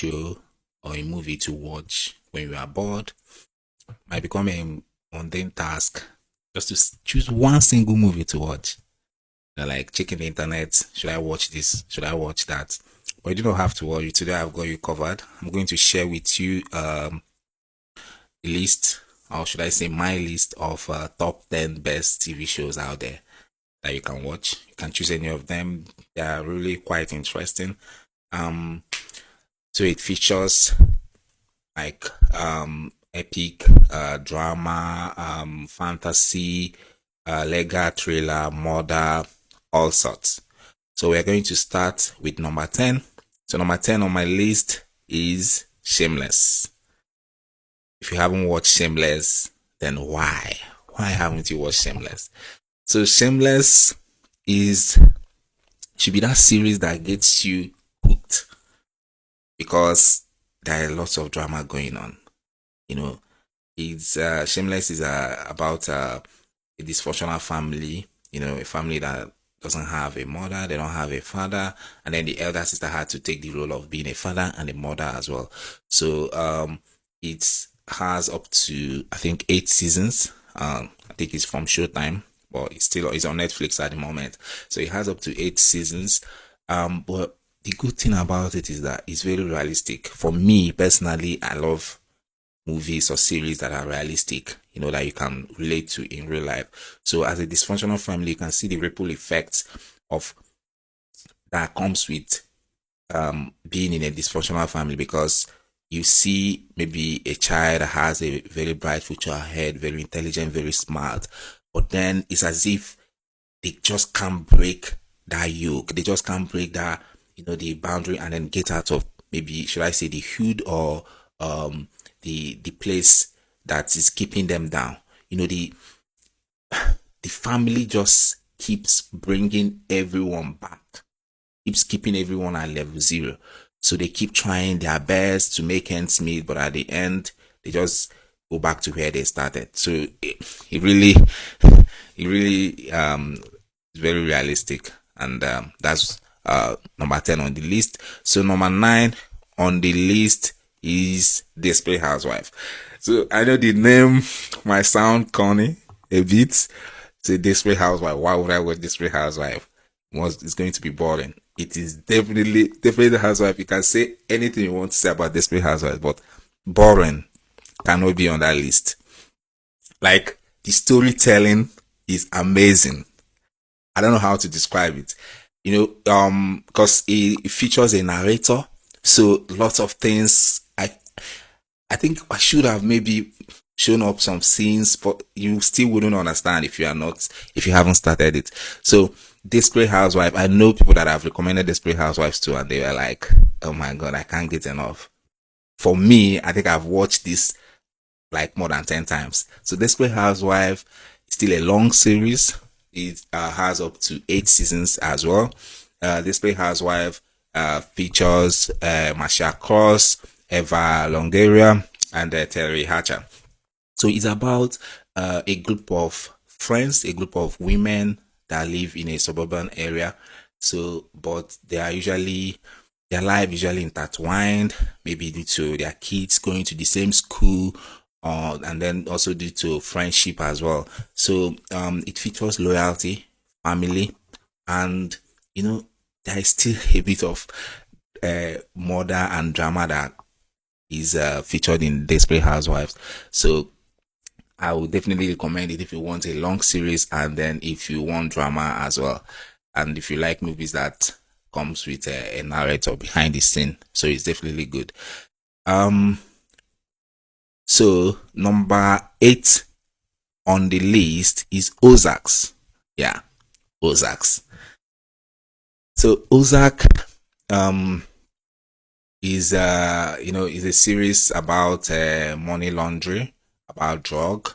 show or a movie to watch when you are bored might become a mundane task just to choose one single movie to watch. Like checking the internet, should I watch this? Should I watch that? But you do not have to worry. Today I've got you covered. I'm going to share with you a list, or should I say my list of top 10 best TV shows out there that you can watch. You can choose any of them. They are really quite interesting. Um, so it features like epic drama, fantasy, legal thriller, murder, all sorts. So we're going to start with number 10. So number 10 on my list is Shameless. If you haven't watched Shameless, then why? Why haven't you watched Shameless? So Shameless should be that series that gets you hooked because there are lots of drama going on. You know, it's Shameless is about a dysfunctional family. You know, a family that doesn't have a mother, they don't have a father, and then the elder sister had to take the role of being a father and a mother as well. So it has up to I think 8 seasons. I think it's from Showtime, but it's on Netflix at the moment. So it has up to 8 seasons. But the good thing about it is that it's very realistic. For me personally, I love movies or series that are realistic, that you can relate to in real life. So as a dysfunctional family, you can see the ripple effects of that comes with being in a dysfunctional family, because you see maybe a child that has a very bright future ahead, very intelligent, very smart, but then it's as if they just can't break that yoke. They just can't break that, the boundary, and then get out of, maybe should I say, the hood, or the place that is keeping them down. The family just keeps bringing everyone back, keeps keeping everyone at level zero. So they keep trying their best to make ends meet, but at the end, they just go back to where they started. So it really, is very realistic, and that's number 10 on the list. So number 9 on the list is Desperate Housewife. So I know the name might sound corny a bit. Say Desperate Housewife. Why would I watch Desperate Housewife? It's going to be boring. It is definitely Housewife. You can say anything you want to say about Desperate Housewife, but boring cannot be on that list. Like, the storytelling is amazing. I don't know how to describe it. Because it features a narrator, so lots of things. I think I should have maybe shown up some scenes, but you still wouldn't understand if you haven't started it. So Desperate Housewife, I know people that have recommended Desperate Housewives too, and they were like, "Oh my god, I can't get enough." For me, I think I've watched this like more than 10 times. So Desperate Housewife is still a long series. It has up to 8 seasons as well. Desperate Housewife features Marcia Cross, Eva Longoria, and Terry Hatcher. So it's about a group of friends, a group of women that live in a suburban area. So, but their life usually intertwined, maybe due to their kids going to the same school, and then also due to friendship as well. So it features loyalty, family, and there is still a bit of murder and drama that is featured in Desperate Housewives. So I would definitely recommend it if you want a long series, and then if you want drama as well, and if you like movies that comes with a narrator behind the scene. So it's definitely good. So number 8 on the list is Ozarks. Yeah, Ozarks. So Ozark is is a series about money laundering, about drug.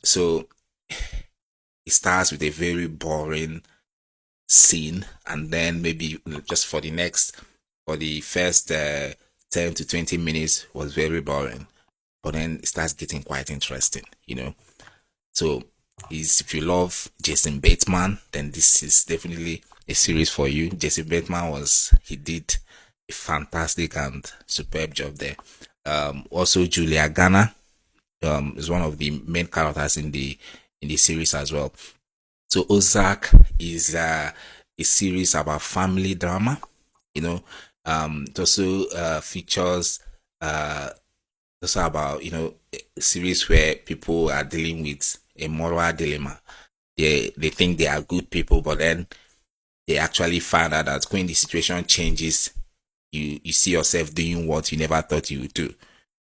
So it starts with a very boring scene, and then maybe just for the first 10 to 20 minutes was very boring, but then it starts getting quite interesting. So if you love Jason Bateman, then this is definitely a series for you. Jason Bateman he did a fantastic and superb job there. Also Julia Garner is one of the main characters in the series as well. So Ozark is a series about family drama. You know, it also features also about a series where people are dealing with a moral dilemma. They think they are good people, but then they actually find out that when the situation changes, you see yourself doing what you never thought you would do.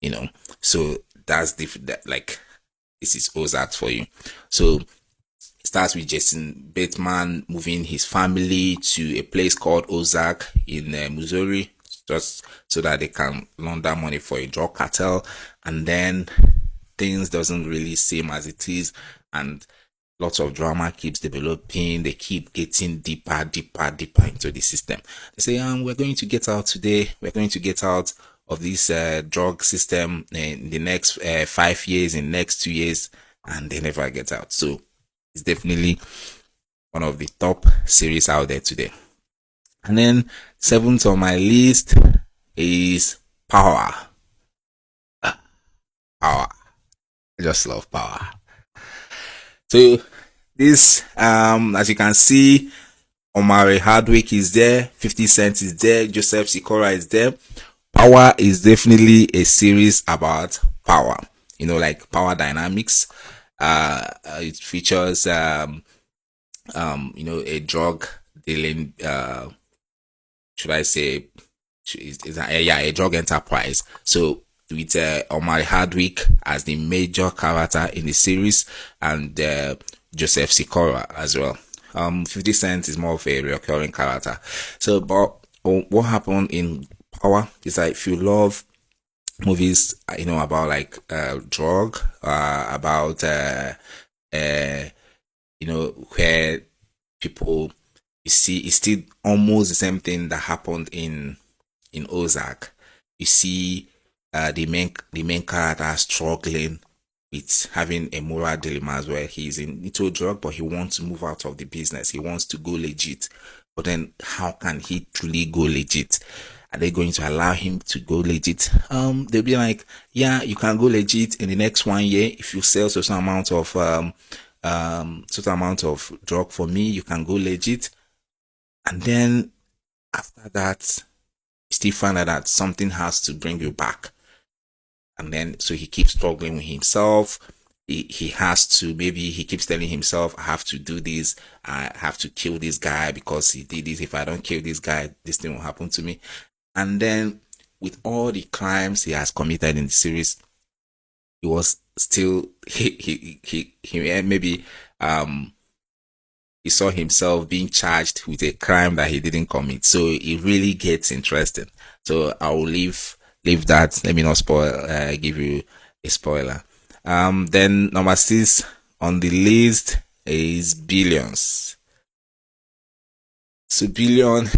You know, so that's like this is Ozark for you. So it starts with Jason Bateman moving his family to a place called Ozark in Missouri, just so that they can launder money for a drug cartel. And then things doesn't really seem as it is, and lots of drama keeps developing. They keep getting deeper, deeper, deeper into the system. They say, we're going to get out today. We're going to get out of this drug system in the next 5 years, in the next 2 years, and they never get out. So it's definitely one of the top series out there today. And then seventh on my list is Power. Power. I just love Power. So this, as you can see, Omari Hardwick is there, 50 Cent is there, Joseph Sikora is there. Power is definitely a series about power, like power dynamics. It features, a drug dealing, should I say, a drug enterprise. So with Omari Hardwick as the major character in the series, and Joseph Sikora as well. 50 Cent is more of a recurring character. So, but what happened in Power is that if you love movies, about like drug, about where people, you see, it's still almost the same thing that happened in Ozark. You see the main character struggling with having a moral dilemma as well. He's into drug, but he wants to move out of the business. He wants to go legit. But then how can he truly go legit? Are they going to allow him to go legit? They'll be like, yeah, you can go legit in the next 1 year if you sell certain amount of drug for me, you can go legit. And then after that, you still find out that something has to bring you back. And then so he keeps struggling with himself. He has to, maybe he keeps telling himself, I have to do this, I have to kill this guy because he did this. If I don't kill this guy, this thing will happen to me. And then with all the crimes he has committed in the series, he was still he maybe he saw himself being charged with a crime that he didn't commit. So it really gets interesting. So I will leave that. Let me not spoil, give you a spoiler. Then number 6 on the list is Billions. So Billions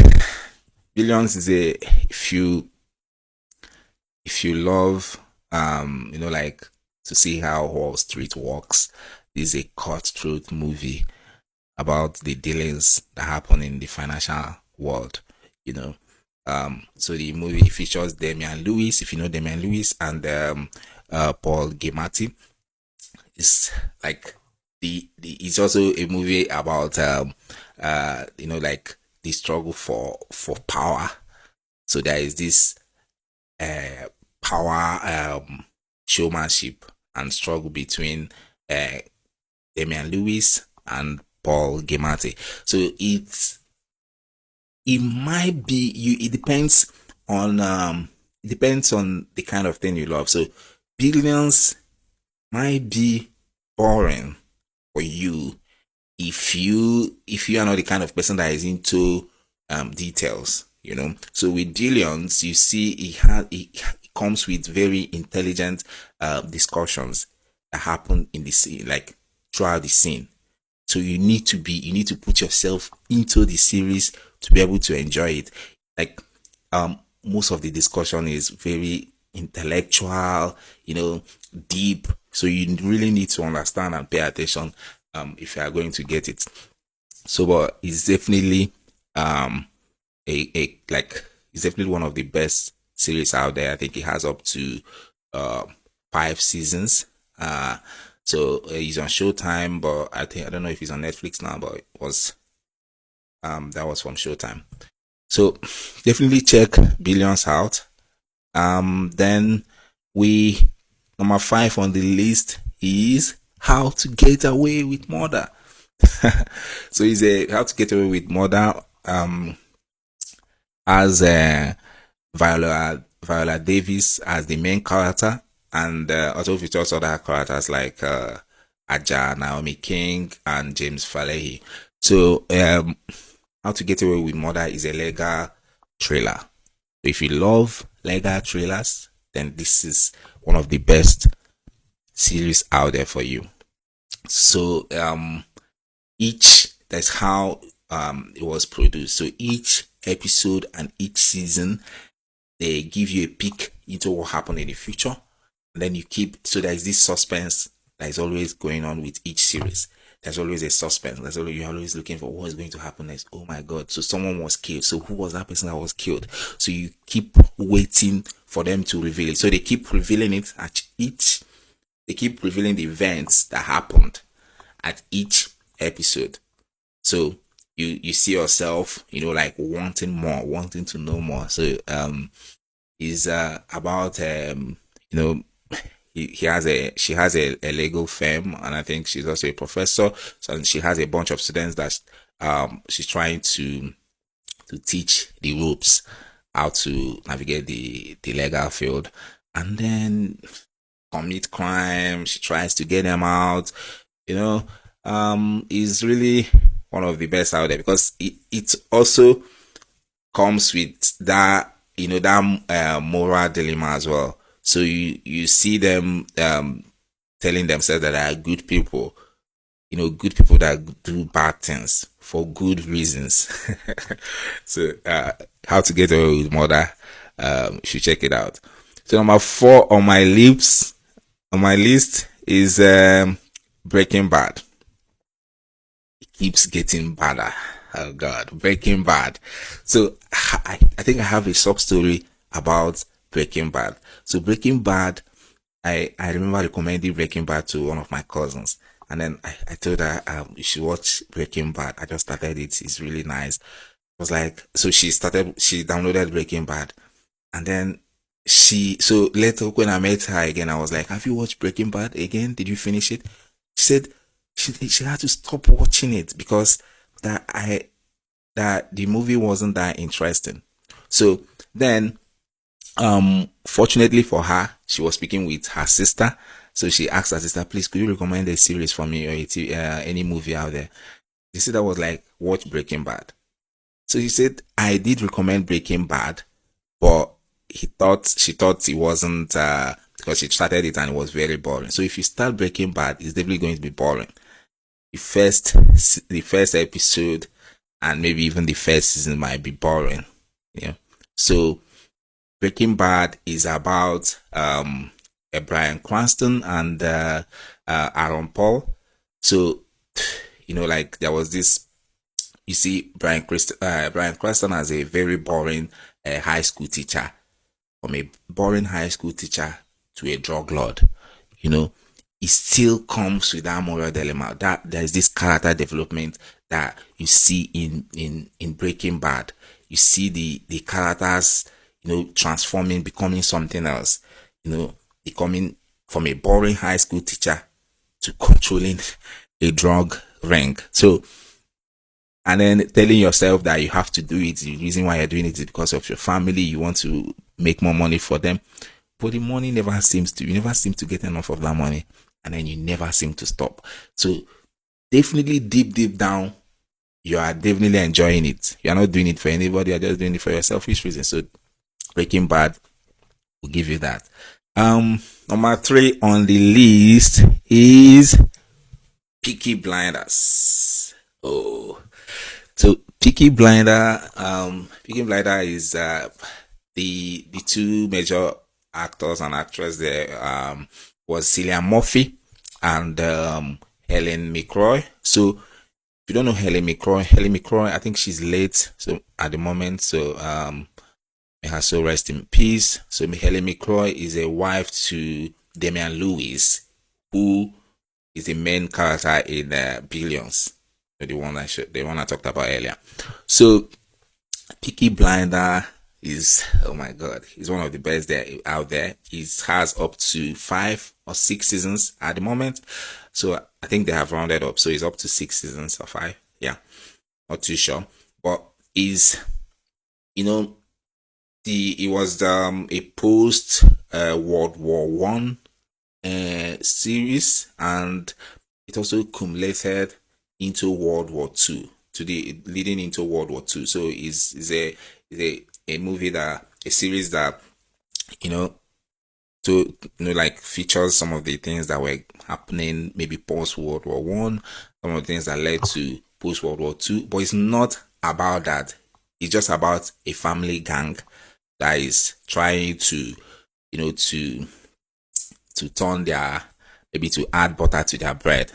is if you love, like to see how Wall Street works, this is a cutthroat movie about the dealings that happen in the financial world, So the movie features Damian Lewis, if you know Damian Lewis, and Paul Giamatti. It's like it's also a movie about like the struggle for power. So there is this power showmanship and struggle between Damian Lewis and Paul Giamatti. So it might be you. It depends on the kind of thing you love. So Billions might be boring for you if you are not the kind of person that is into details. So with Billions, you see it comes with very intelligent discussions that happen in the scene, like throughout the scene. So you need to put yourself into the series to be able to enjoy it. Like most of the discussion is very intellectual, deep. So you really need to understand and pay attention if you are going to get it. So but it's definitely a like It's definitely one of the best series out there. I think it has up to 5 seasons. So he's on Showtime, but I don't know if he's on Netflix now, but it was that was from Showtime. So definitely check Billions out. Then we number 5 on the list is How to Get Away with Murder. So it's a How to Get Away with Murder. As Viola Davis as the main character, and also features other characters like Aja, Naomi King, and James Falehi. So, How to Get Away with Murder is a legal thriller. If you love legal thrillers, then this is one of the best series out there for you. So, that's how it was produced. So each episode and each season, they give you a peek into what happened in the future. And then you keep, so there's this suspense that is always going on with each series. There's always a suspense. You're always looking for what is going to happen next. Oh my God. So someone was killed. So who was that person that was killed? So you keep waiting for them to reveal it. So they keep revealing it they keep revealing the events that happened at each episode. So you see yourself, like wanting more, wanting to know more. So is about she has a legal firm, and I think she's also a professor. So she has a bunch of students that she's trying to teach the ropes how to navigate the legal field, and then commit crime. She tries to get them out. Is really one of the best out there, because it also comes with that moral dilemma as well. So you see them telling themselves that they are good people, good people that do bad things for good reasons. So How to Get Away with Murder, you should check it out. So number 4 on my list is Breaking Bad. It keeps getting badder. Oh God, Breaking Bad. So I think I have a sub story about Breaking Bad. So Breaking Bad, I remember recommending Breaking Bad to one of my cousins, and then I told her you should watch Breaking Bad. I just started it. It's really nice. I was like, so she downloaded Breaking Bad, and then so later when I met her again, I was like, have you watched Breaking Bad again? Did you finish it? She said she had to stop watching it because that the movie wasn't that interesting. So then, fortunately for her, she was speaking with her sister. So she asked her sister, please, could you recommend a series for me, or any movie out there? The sister was like, watch Breaking Bad. So he said, I did recommend Breaking Bad, but she thought it wasn't, because she started it and it was very boring. So if you start Breaking Bad, it's definitely going to be boring. The first episode and maybe even the first season might be boring. So Breaking Bad is about Bryan Cranston and Aaron Paul. So like there was this. You see, Bryan Cranston as a very boring high school teacher, from a boring high school teacher to a drug lord. It still comes with that moral dilemma. That there's this character development that you see in Breaking Bad. You see the characters, transforming, becoming something else. Becoming from a boring high school teacher to controlling a drug ring. So, and then telling yourself that you have to do it. The reason why you're doing it is because of your family. You want to make more money for them, but the money you never seem to get enough of that money, and then you never seem to stop. So definitely deep down, you are definitely enjoying it. You are not doing it for anybody. You're just doing it for your selfish reasons. So Breaking Bad will give you that. Number 3 on the list is Peaky Blinders. Oh, so Peaky Blinder is the two major actors and actresses there was Cillian Murphy and Helen McCroy. So if you don't know Helen McCroy, I think she's late. So at the moment, so May her soul rest in peace. So Helen McCroy is a wife to Damian Lewis, who is the main character in Billions, the one I talked about earlier. So Peaky Blinder is, oh my god, he's one of the best there out there. He has up to 5 or 6 seasons at the moment. So I think they have rounded up. So he's up to 6 seasons or 5. Yeah, not too sure. But he's, you know, it was a post World War One series, and it also accumulated into World War Two, to the leading into World War Two. So is a movie, that a series that, you know, to like features some of the things that were happening maybe post World War One, some of the things that led to post World War Two. But it's not about that. It's just about a family gang that is trying to, to turn their, maybe to add butter to their bread,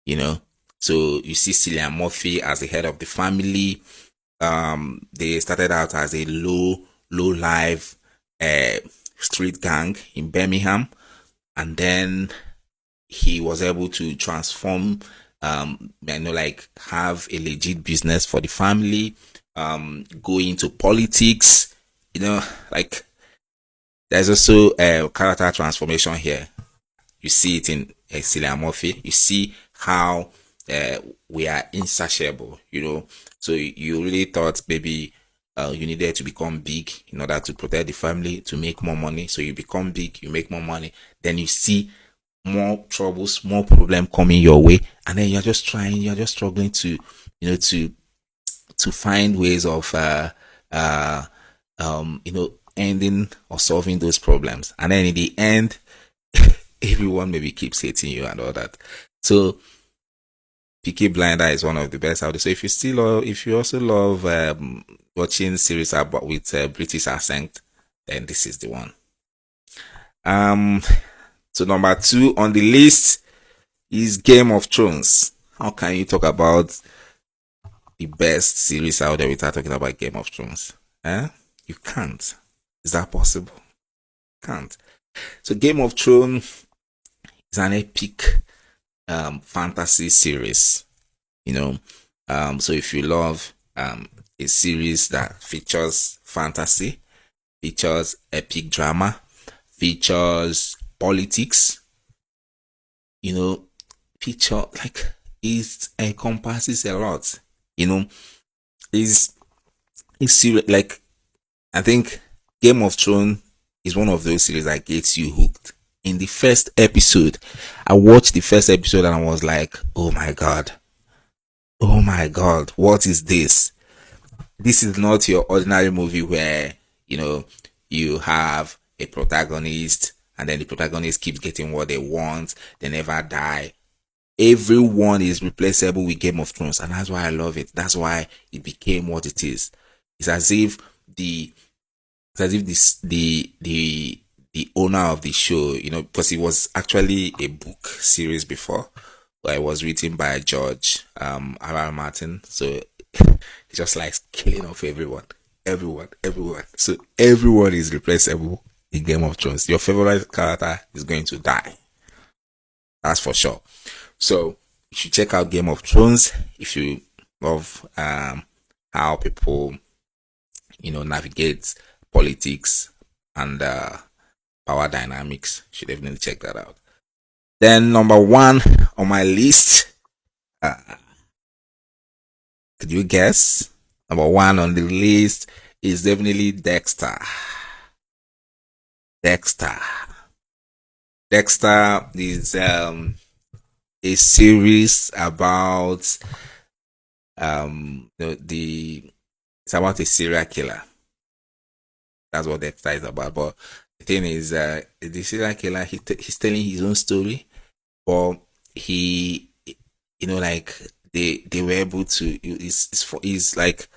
you know. So you see Cillian Murphy as the head of the family. They started out as a low life street gang in Birmingham, and then he was able to transform, like have a legit business for the family, go into politics, like there's also a character transformation here. You see it in Cillian Murphy. You see how we are insatiable, So you really thought maybe you needed to become big in order to protect the family, to make more money. So you become big, you make more money. Then you see more troubles, more problem coming your way, and then you're just struggling to, to find ways of, ending or solving those problems. And then in the end, everyone maybe keeps hating you and all that. So Peaky Blinder is one of the best out there. So if you also love watching series about with British accent, then this is the one. So number 2 on the list is Game of Thrones. How can you talk about the best series out there without talking about Game of Thrones? You can't. Is that possible? Can't. So Game of Thrones is an epic fantasy series, so if you love a series that features fantasy, features epic drama, features politics, feature, like, it encompasses a lot, is serious. Like, I think Game of Thrones is one of those series that gets you hooked. In the first episode, I watched the first episode and I was like, oh my god, what is this? This is not your ordinary movie where, you have a protagonist and then the protagonist keeps getting what they want, they never die. Everyone is replaceable with Game of Thrones, and that's why I love it. That's why it became what it is. It's as if the owner of the show, because it was actually a book series before, but it was written by George R.R. Martin. So he just likes killing off everyone. So everyone is replaceable in Game of Thrones. Your favorite character is going to die. That's for sure. So you should check out Game of Thrones if you love how people, navigate politics and power dynamics. You should definitely check that out. Then number 1 on my list, could you guess? Number 1 on the list is definitely Dexter. Dexter is a series about it's about a serial killer. That's what Dexter is about. But the thing is, the serial killer, he's telling his own story, but he, like they were able to. It's like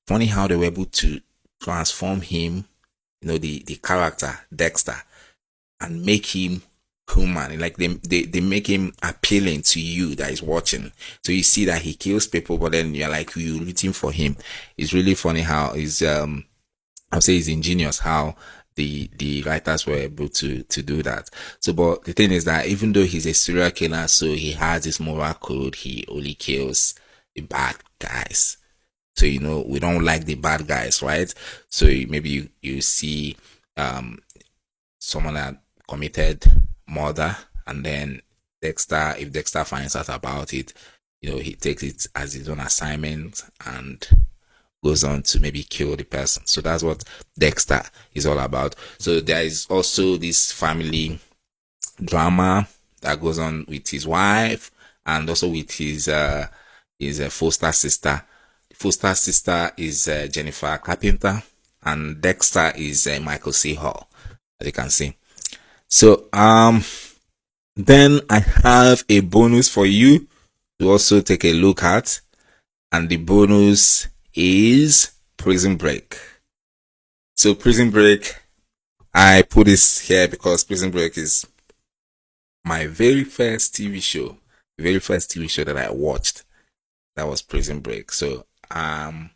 funny how they were able to transform him, the character Dexter, and make him human. Like they make him appealing to you that is watching. So you see that he kills people, but then you're like, you rooting for him. It's really funny how I'll say it's ingenious how the writers were able to do that. So, but the thing is that even though he's a serial killer, so he has this moral code. He only kills the bad guys. So we don't like the bad guys, right? So maybe you see someone that committed murder, and then if Dexter finds out about it, he takes it as his own assignment and goes on to maybe kill the person. So that's what Dexter is all about. So there is also this family drama that goes on with his wife and also with his foster sister. Foster sister is Jennifer Carpenter, and Dexter is Michael C. Hall, as you can see. So then I have a bonus for you to also take a look at, and the bonus is Prison Break. So Prison Break, I put this here because Prison Break is my very first TV show, the very first TV show that I watched. That was Prison Break. So I'm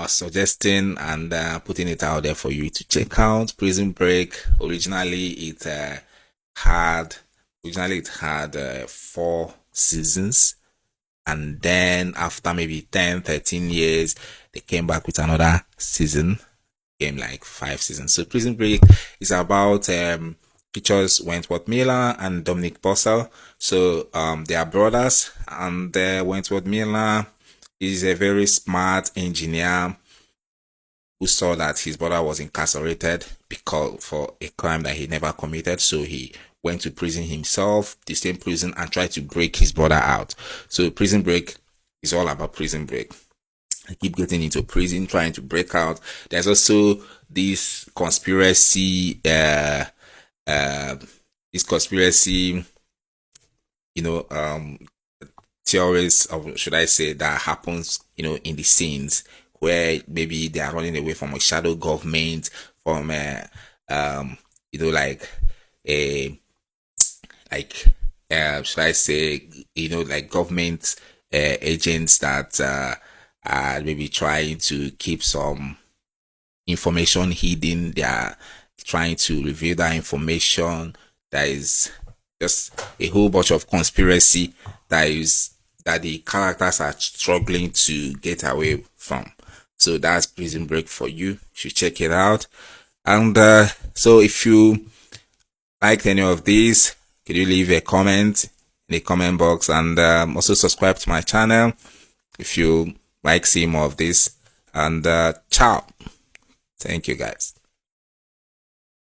suggesting and putting it out there for you to check out Prison Break. Originally, it had 4 seasons, and then after maybe 10, 13 years, they came back with another season. Came like 5 seasons. So Prison Break is about features Wentworth Miller and Dominic Purcell. So they are brothers, and Wentworth Miller is a very smart engineer who saw that his brother was incarcerated because for a crime that he never committed. So he went to prison himself, the same prison, and tried to break his brother out. So Prison Break is all about Prison Break. I keep getting into prison, trying to break out. There's also this conspiracy, you know, um, theories of, should I say, that happens, in the scenes where maybe they are running away from a shadow government, from um, like a like should I say, like government agents that are maybe trying to keep some information hidden. They are trying to reveal that information. That is just a whole bunch of conspiracy that the characters are struggling to get away from. So that's Prison Break for you. You should check it out. And so if you liked any of these, could you leave a comment in the comment box, and also subscribe to my channel if you like seeing more of this. And ciao. Thank you guys.